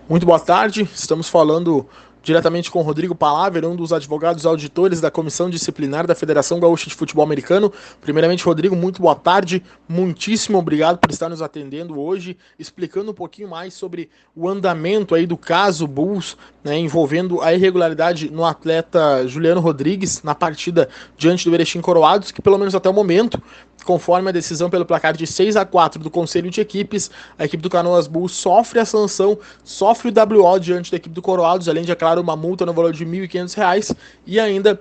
Muito boa tarde, estamos falando diretamente com o Rodrigo Palavra, um dos advogados auditores da Comissão Disciplinar da Federação Gaúcha de Futebol Americano. Primeiramente, Rodrigo, muito boa tarde, muitíssimo obrigado por estar nos atendendo hoje, explicando um pouquinho mais sobre o andamento aí do caso Bulls, né, envolvendo a irregularidade no atleta Juliano Rodrigues na partida diante do Erechim Coroados, que pelo menos até o momento, conforme a decisão pelo placar de 6-4 do Conselho de Equipes, a equipe do Canoas Bulls sofre a sanção, sofre o WO diante da equipe do Coroados, além de, é claro, uma multa no valor de R$ 1.500 e ainda,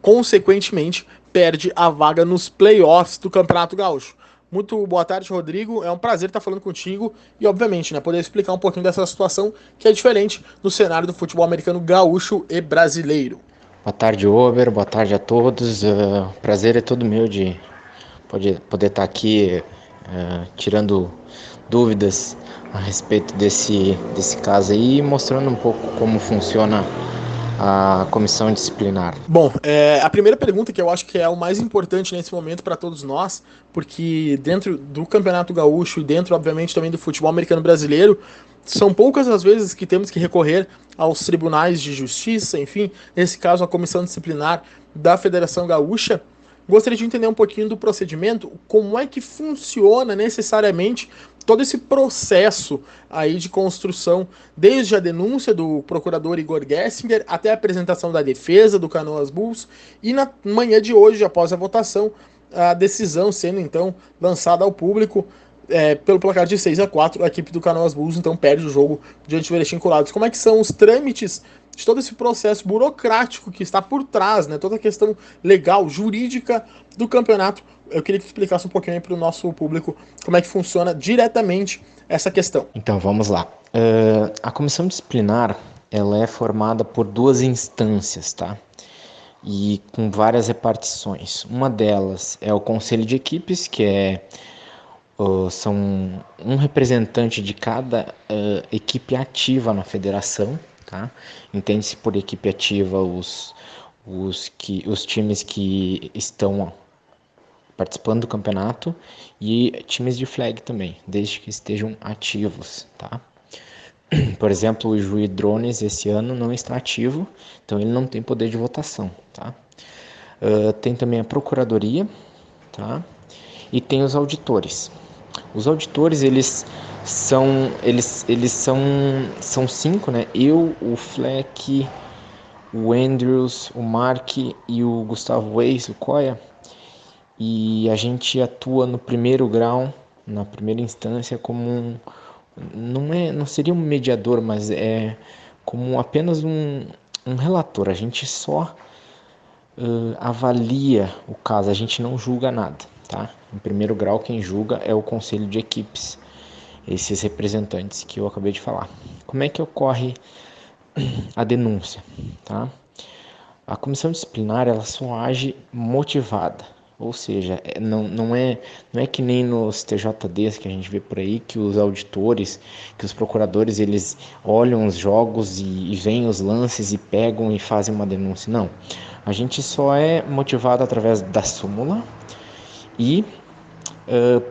consequentemente, perde a vaga nos playoffs do Campeonato Gaúcho. Muito boa tarde, Rodrigo. É um prazer estar falando contigo e, obviamente, né, poder explicar um pouquinho dessa situação que é diferente no cenário do futebol americano gaúcho e brasileiro. Boa tarde, Ober. Boa tarde a todos. Prazer é todo meu de poder estar aqui tirando dúvidas a respeito desse caso aí e mostrando um pouco como funciona a comissão disciplinar. Bom, a primeira pergunta que eu acho que é o mais importante nesse momento para todos nós, porque dentro do Campeonato Gaúcho e dentro, obviamente, também do futebol americano brasileiro, são poucas as vezes que temos que recorrer aos tribunais de justiça, enfim, nesse caso a comissão disciplinar da Federação Gaúcha. Gostaria de entender um pouquinho do procedimento, como é que funciona necessariamente todo esse processo aí de construção, desde a denúncia do procurador Igor Gessinger até a apresentação da defesa do Canoas Bulls e na manhã de hoje, após a votação, a decisão sendo então lançada ao público pelo placar de 6-4, a equipe do Canoas Bulls então perde o jogo diante do Erechim Colados. Como é que são os trâmites de todo esse processo burocrático que está por trás, né? Toda a questão legal, jurídica do campeonato. Eu queria que você explicasse um pouquinho aí para o nosso público como é que funciona diretamente essa questão. Então, vamos lá. A comissão disciplinar, ela é formada por duas instâncias, tá? E com várias repartições. Uma delas é o Conselho de Equipes, que são um representante de cada equipe ativa na federação, tá? Entende-se por equipe ativa os times que estão participando do campeonato e times de flag também, desde que estejam ativos, tá? Por exemplo, o Juiz Drones esse ano não está ativo, então ele não tem poder de votação, tá? Tem também a procuradoria, tá? E tem os auditores. Os auditores, eles são cinco, né? Eu, o Fleck, o Andrews, o Mark e o Gustavo Weiss, o Coia. E a gente atua no primeiro grau, na primeira instância, como não seria um mediador, mas é como apenas um relator. A gente só avalia o caso, a gente não julga nada, tá? Em primeiro grau, quem julga é o conselho de equipes, esses representantes que eu acabei de falar. Como é que ocorre a denúncia, tá? A comissão disciplinar, ela só age motivada, ou seja, não é que nem nos TJDs que a gente vê por aí, que os auditores, que os procuradores, eles olham os jogos e veem os lances e pegam e fazem uma denúncia. Não, a gente só é motivado através da súmula e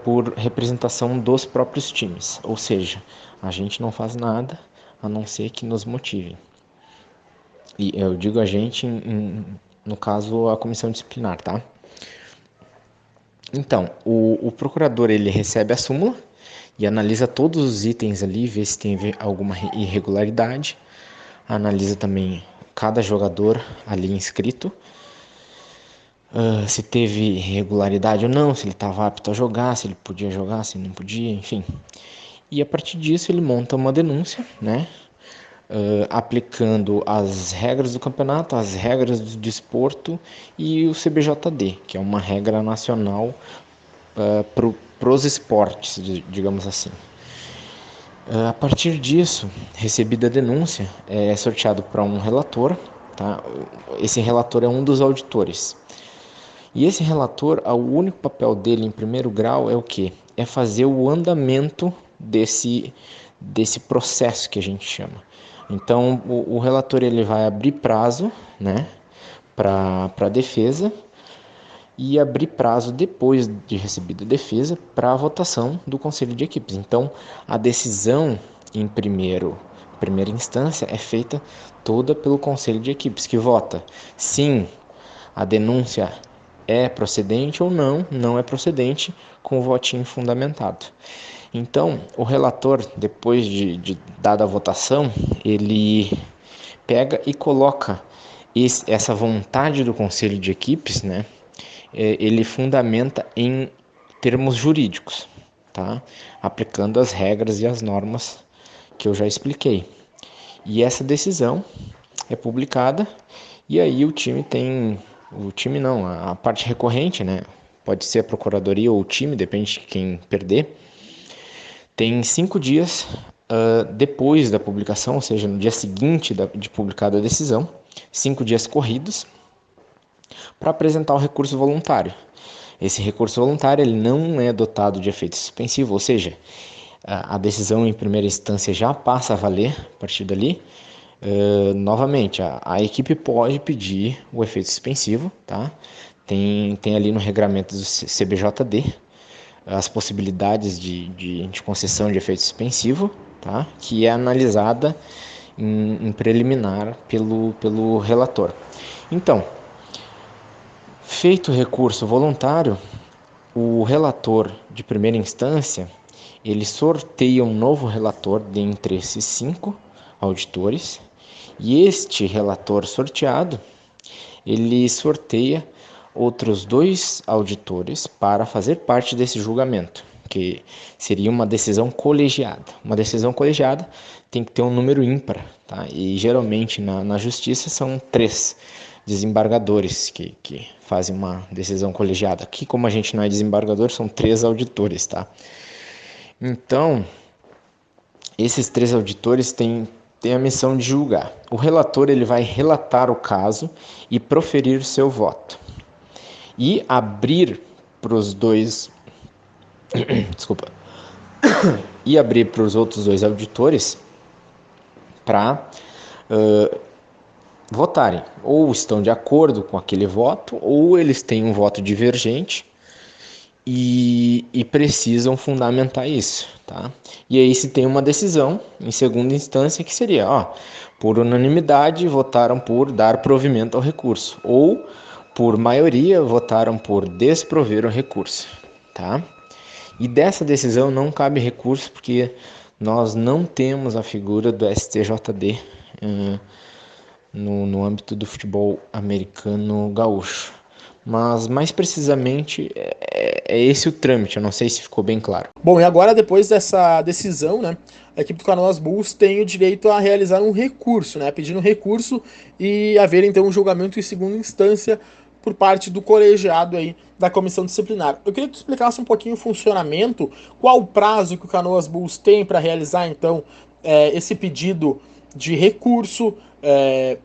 por representação dos próprios times, ou seja, a gente não faz nada a não ser que nos motive. E eu digo a gente, no caso, a comissão disciplinar, tá? Então, o procurador, ele recebe a súmula e analisa todos os itens ali, vê se tem alguma irregularidade, analisa também cada jogador ali inscrito, se teve irregularidade ou não, se ele estava apto a jogar, se ele podia jogar, se não podia, enfim. E a partir disso ele monta uma denúncia, né? Aplicando as regras do campeonato, as regras do desporto e o CBJD, que é uma regra nacional para os esportes, digamos assim. A partir disso, recebida a denúncia, é sorteado para um relator, tá? Esse relator é um dos auditores. E esse relator, o único papel dele em primeiro grau é o quê? É fazer o andamento desse processo que a gente chama. Então, o relator, ele vai abrir prazo, né, para a defesa e abrir prazo depois de recebida a defesa para a votação do conselho de equipes. Então, a decisão em primeiro primeira instância é feita toda pelo conselho de equipes, que vota sim, a denúncia é procedente ou não, não é procedente, com o votinho fundamentado. Então, o relator, depois de dada a votação, ele pega e coloca essa vontade do conselho de equipes, né? Ele fundamenta em termos jurídicos, tá? Aplicando as regras e as normas que eu já expliquei. E essa decisão é publicada e aí o time não, a parte recorrente, né? Pode ser a procuradoria ou o time, depende de quem perder. Tem 5 dias depois da publicação, ou seja, no dia seguinte de publicada a decisão, 5 dias corridos, para apresentar o recurso voluntário. Esse recurso voluntário ele não é dotado de efeito suspensivo, ou seja, a decisão em primeira instância já passa a valer a partir dali. Novamente, a equipe pode pedir o efeito suspensivo, tá? Tem ali no regramento do CBJD as possibilidades de concessão de efeito suspensivo, tá? Que é analisada em preliminar pelo relator. Então, feito o recurso voluntário, o relator de primeira instância, ele sorteia um novo relator dentre esses 5 auditores, e este relator sorteado, ele sorteia outros 2 auditores para fazer parte desse julgamento, que seria uma decisão colegiada. Uma decisão colegiada tem que ter um número ímpar, tá? E geralmente na justiça são 3 desembargadores que fazem uma decisão colegiada. Aqui, como a gente não é desembargador, são 3 auditores, tá? Então, esses 3 auditores têm a missão de julgar. O relator ele vai relatar o caso e proferir seu voto. E abrir para os dois... Desculpa. E abrir para os outros 2 auditores para votarem. Ou estão de acordo com aquele voto, ou eles têm um voto divergente e precisam fundamentar isso, tá? E aí se tem uma decisão em segunda instância que seria, por unanimidade votaram por dar provimento ao recurso, ou por maioria votaram por desprover o recurso, tá? E dessa decisão não cabe recurso porque nós não temos a figura do STJD no âmbito do futebol americano gaúcho. Mas, mais precisamente, é esse o trâmite. Eu não sei se ficou bem claro. Bom, e agora, depois dessa decisão, né, a equipe do Canoas Bulls tem o direito a realizar um recurso, né, pedir um recurso e haver, então, um julgamento em segunda instância por parte do colegiado aí da comissão disciplinar. Eu queria que tu explicasse um pouquinho o funcionamento, qual o prazo que o Canoas Bulls tem para realizar, então, esse pedido de recurso,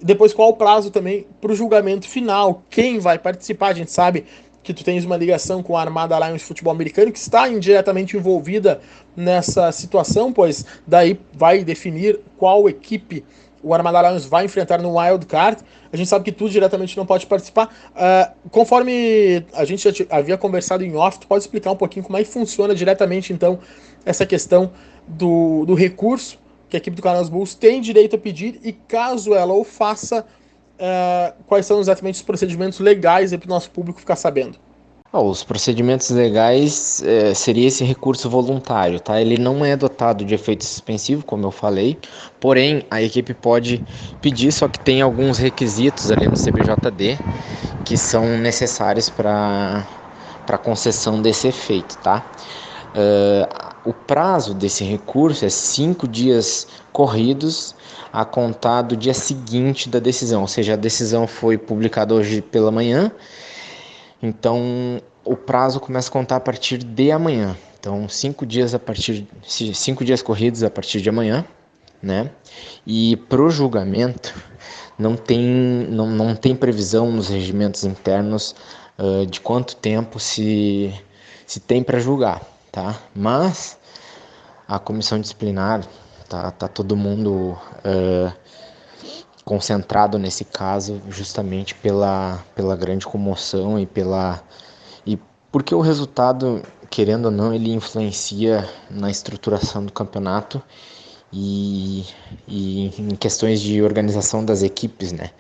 depois qual o prazo também para o julgamento final, quem vai participar. A gente sabe que tu tens uma ligação com a Armada Lions de futebol americano, que está indiretamente envolvida nessa situação, pois daí vai definir qual equipe o Armada Lions vai enfrentar no Wild Card. A gente sabe que tu diretamente não pode participar. Conforme a gente já havia conversado em off, tu pode explicar um pouquinho como é que funciona diretamente, então, essa questão do recurso que a equipe do Canoas Bulls tem direito a pedir, e caso ela o faça, quais são exatamente os procedimentos legais para o nosso público ficar sabendo? Os procedimentos legais seria esse recurso voluntário, tá? Ele não é dotado de efeito suspensivo, como eu falei, porém a equipe pode pedir, só que tem alguns requisitos ali no CBJD que são necessários para a concessão desse efeito, tá? O prazo desse recurso é 5 dias corridos a contar do dia seguinte da decisão, ou seja, a decisão foi publicada hoje pela manhã, então o prazo começa a contar a partir de amanhã. Então 5 dias corridos a partir de amanhã, né? E pro julgamento não tem previsão nos regimentos internos de quanto tempo se tem para julgar, tá? Mas a comissão disciplinar tá todo mundo concentrado nesse caso, justamente pela grande comoção e porque o resultado, querendo ou não, ele influencia na estruturação do campeonato e em questões de organização das equipes, né?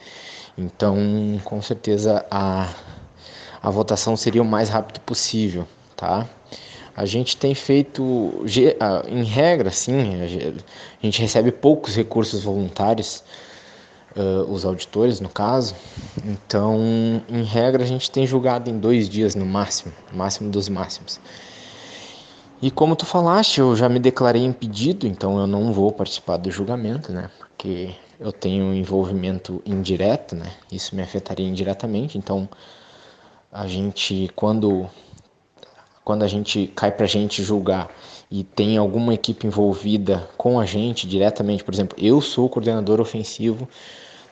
Então, com certeza, a votação seria o mais rápido possível, tá? A gente tem feito, em regra, sim, a gente recebe poucos recursos voluntários, os auditores, no caso. Então, em regra, a gente tem julgado em 2 dias no máximo, máximo dos máximos. E como tu falaste, eu já me declarei impedido, então eu não vou participar do julgamento, né? Porque eu tenho envolvimento indireto, né? Isso me afetaria indiretamente. Então, a gente, quando a gente cai pra gente julgar e tem alguma equipe envolvida com a gente diretamente, por exemplo, eu sou o coordenador ofensivo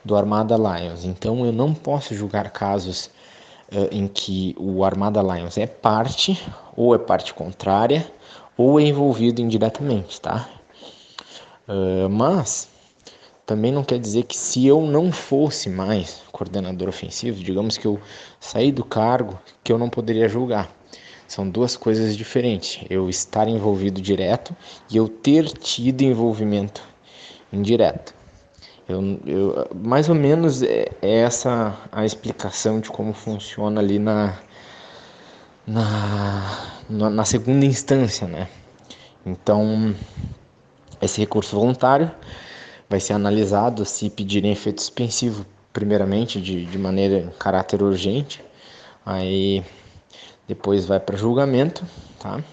do Armada Lions, então eu não posso julgar casos em que o Armada Lions é parte, ou é parte contrária, ou é envolvido indiretamente, tá? Mas também não quer dizer que se eu não fosse mais coordenador ofensivo, digamos que eu saí do cargo, que eu não poderia julgar. São duas coisas diferentes. Eu estar envolvido direto e eu ter tido envolvimento indireto. Mais ou menos é essa a explicação de como funciona ali na segunda instância, né? Então, esse recurso voluntário vai ser analisado se pedirem efeito suspensivo, primeiramente, de maneira em caráter urgente. Aí depois vai para julgamento, tá?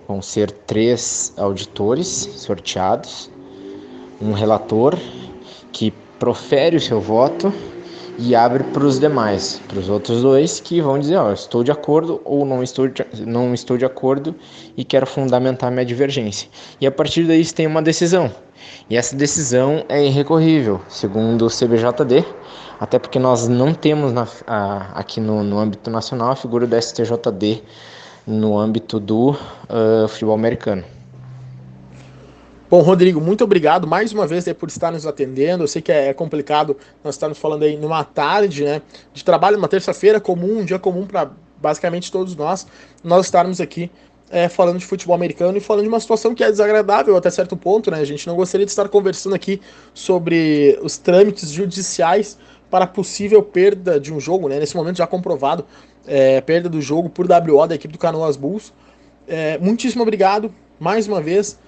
Vão ser 3 auditores sorteados, um relator que profere o seu voto e abre para os demais, para os outros 2 que vão dizer, ó, estou de acordo ou não estou de acordo e quero fundamentar minha divergência. E a partir daí tem uma decisão. E essa decisão é irrecorrível, segundo o CBJD, até porque nós não temos aqui no âmbito nacional a figura do STJD no âmbito do futebol americano. Bom, Rodrigo, muito obrigado mais uma vez por estar nos atendendo. Eu sei que é complicado nós estarmos falando aí numa tarde, né, de trabalho, uma terça-feira comum, um dia comum para basicamente todos nós estarmos aqui falando de futebol americano e falando de uma situação que é desagradável até certo ponto, né? A gente não gostaria de estar conversando aqui sobre os trâmites judiciais para possível perda de um jogo, né? Nesse momento já comprovado, perda do jogo por WO da equipe do Canoas Bulls. Muitíssimo obrigado mais uma vez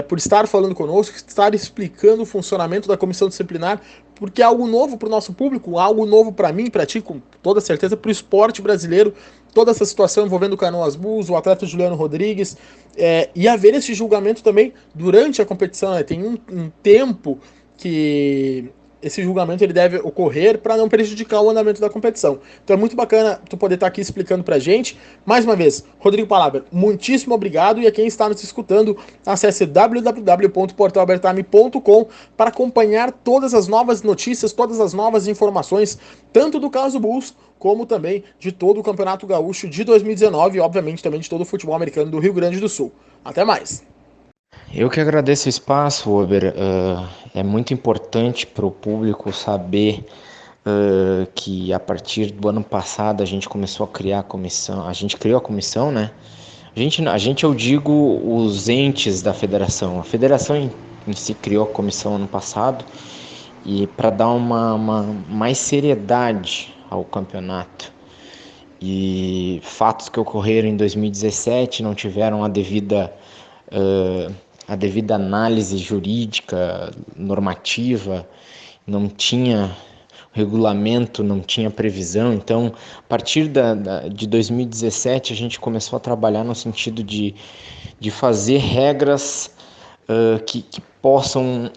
por estar falando conosco, estar explicando o funcionamento da comissão disciplinar, porque é algo novo para o nosso público, algo novo para mim, para ti, com toda certeza, para o esporte brasileiro, toda essa situação envolvendo o Canoas Bulls, o atleta Juliano Rodrigues, e haver esse julgamento também durante a competição, né? Tem um tempo que esse julgamento ele deve ocorrer para não prejudicar o andamento da competição. Então é muito bacana tu poder estar aqui explicando pra gente. Mais uma vez, Rodrigo Palaber, muitíssimo obrigado, e a quem está nos escutando, acesse www.portalabertime.com para acompanhar todas as novas notícias, todas as novas informações, tanto do caso Bulls, como também de todo o Campeonato Gaúcho de 2019 e, obviamente, também de todo o futebol americano do Rio Grande do Sul. Até mais! Eu que agradeço o espaço, Ober. É muito importante para o público saber que a partir do ano passado a gente começou a criar a comissão. A gente criou a comissão, né? Eu digo os entes da federação. A federação em si criou a comissão ano passado e para dar uma mais seriedade ao campeonato. E fatos que ocorreram em 2017 não tiveram a devida análise jurídica, normativa, não tinha regulamento, não tinha previsão. Então, a partir de 2017, a gente começou a trabalhar no sentido de fazer regras que possam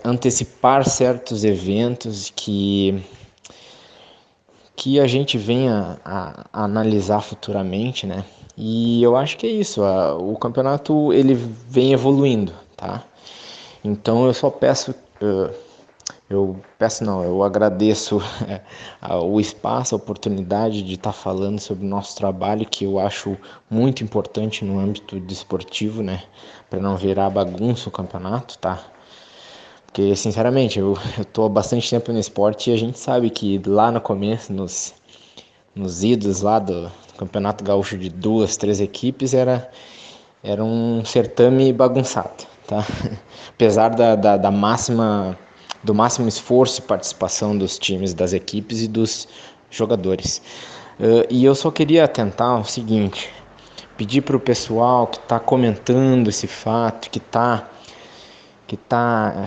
antecipar certos eventos que a gente venha a analisar futuramente, né? E eu acho que é isso, o campeonato ele vem evoluindo, tá? Então eu só peço, eu agradeço o espaço, a oportunidade de estar falando sobre o nosso trabalho, que eu acho muito importante no âmbito desportivo, né? Para não virar bagunça o campeonato, tá? Porque, sinceramente, eu tô há bastante tempo no esporte e a gente sabe que lá no começo, nos idos lá do Campeonato Gaúcho de 2, 3 equipes, era um certame bagunçado. tá? Apesar do máximo esforço e participação dos times, das equipes e dos jogadores. E eu só queria atentar o seguinte, pedir para o pessoal que está comentando esse fato, que está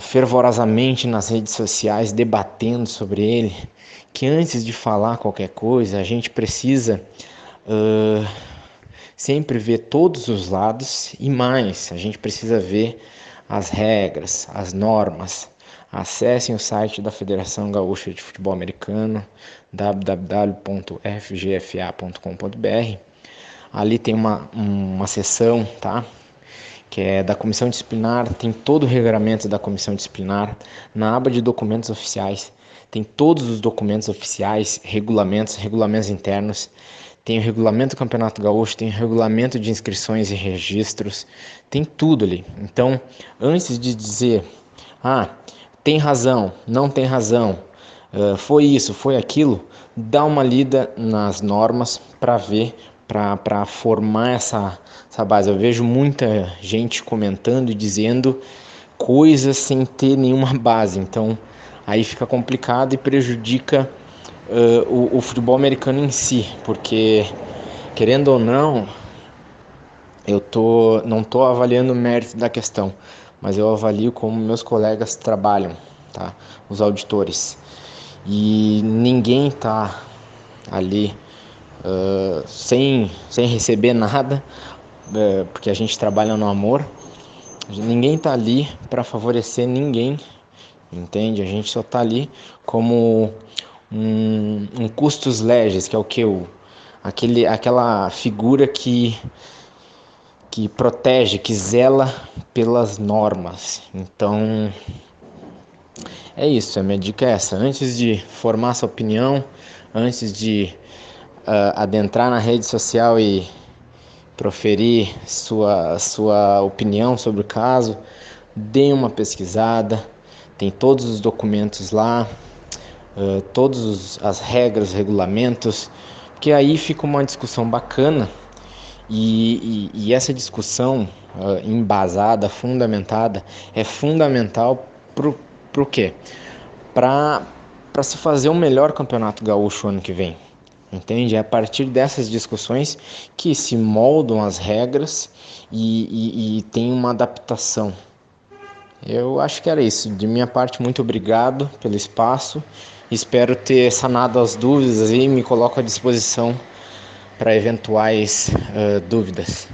fervorosamente nas redes sociais debatendo sobre ele, que antes de falar qualquer coisa, a gente precisa sempre ver todos os lados e mais, a gente precisa ver as regras, as normas. Acessem o site da Federação Gaúcha de Futebol Americano, www.fgfa.com.br. Ali tem uma seção, tá? Que é da comissão disciplinar, tem todo o regramento da comissão disciplinar. Na aba de documentos oficiais, tem todos os documentos oficiais, regulamentos internos. Tem o regulamento do Campeonato Gaúcho, tem o regulamento de inscrições e registros, tem tudo ali. Então, antes de dizer, tem razão, não tem razão, foi isso, foi aquilo, dá uma lida nas normas para ver, para formar essa base. Eu vejo muita gente comentando e dizendo coisas sem ter nenhuma base, então aí fica complicado e prejudica o futebol americano em si, porque querendo ou não, eu não tô avaliando o mérito da questão, mas eu avalio como meus colegas trabalham, tá? Os auditores, e ninguém tá ali sem receber nada, porque a gente trabalha no amor. Ninguém tá ali para favorecer ninguém, entende? A gente só tá ali como um custos legis, que é o que? Aquela figura que protege, que zela pelas normas. Então, é isso, a minha dica é essa. Antes de formar sua opinião, antes de adentrar na rede social e proferir sua opinião sobre o caso, dê uma pesquisada, tem todos os documentos lá, todas as regras, regulamentos, porque aí fica uma discussão bacana e essa discussão embasada, fundamentada, é fundamental pro quê? Para se fazer um melhor campeonato gaúcho ano que vem. Entende? É a partir dessas discussões que se moldam as regras e tem uma adaptação. Eu acho que era isso. De minha parte, muito obrigado pelo espaço. Espero ter sanado as dúvidas e me coloco à disposição para eventuais dúvidas.